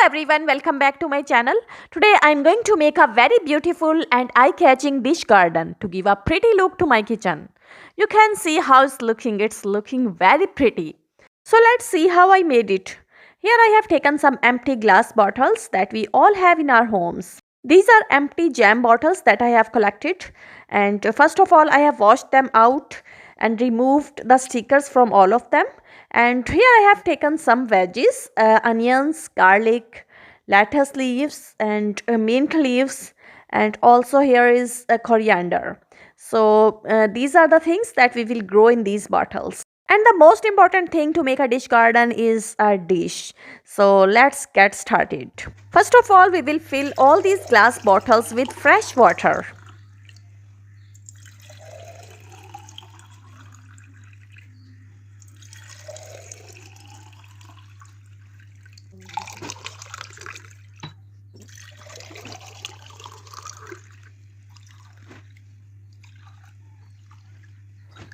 everyone, welcome back to my channel. Today I am going to make a very beautiful and eye-catching dish garden to give a pretty look to my kitchen. You can see how it's looking very pretty. So let's see how I made it. Here I have taken some empty glass bottles that we all have in our homes. These are empty jam bottles that I have collected, and first of all I have washed them out and removed the stickers from all of them. And here I have taken some veggies, onions, garlic, lettuce leaves and mint leaves, and also here is a coriander. So these are the things that we will grow in these bottles. And the most important thing to make a dish garden is a dish. So let's get started. First of all, we will fill all these glass bottles with fresh water.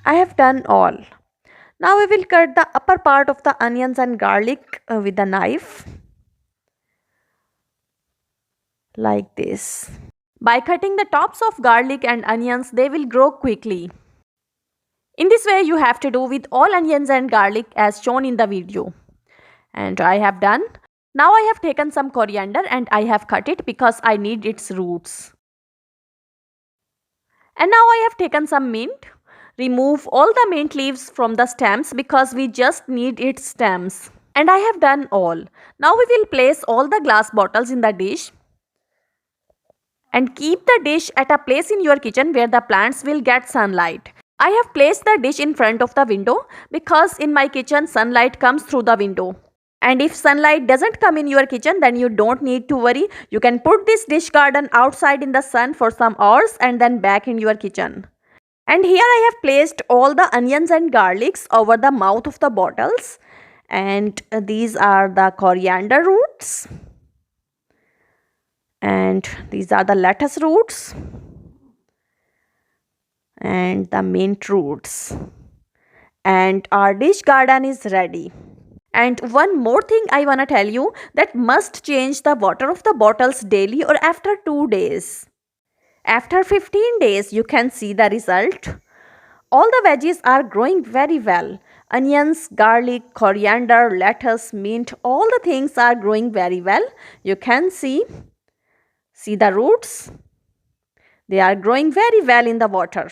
I have done all. Now we will cut the upper part of the onions and garlic with a knife. Like this. By cutting the tops of garlic and onions, they will grow quickly. In this way you have to do with all onions and garlic as shown in the video. And I have done. Now I have taken some coriander and I have cut it because I need its roots. And now I have taken some mint. Remove all the mint leaves from the stems because we just need its stems. And I have done all. Now we will place all the glass bottles in the dish. And keep the dish at a place in your kitchen where the plants will get sunlight. I have placed the dish in front of the window because in my kitchen sunlight comes through the window. And if sunlight doesn't come in your kitchen, then you don't need to worry. You can put this dish garden outside in the sun for some hours and then back in your kitchen. And here I have placed all the onions and garlics over the mouth of the bottles. And these are the coriander roots. And these are the lettuce roots. And the mint roots. And our dish garden is ready. And one more thing I want to tell you, that must change the water of the bottles daily or after 2 days. After 15 days, you can see the result. All the veggies are growing very well. Onions, garlic, coriander, lettuce, mint, all the things are growing very well. You can see the roots. They are growing very well in the water.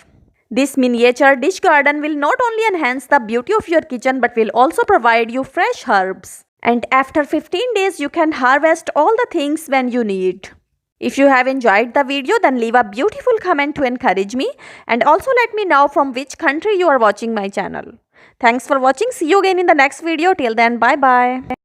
This miniature dish garden will not only enhance the beauty of your kitchen but will also provide you fresh herbs. And after 15 days, you can harvest all the things when you need. If you have enjoyed the video, then leave a beautiful comment to encourage me, and also let me know from which country you are watching my channel. Thanks for watching. See you again in the next video. Till then, bye bye.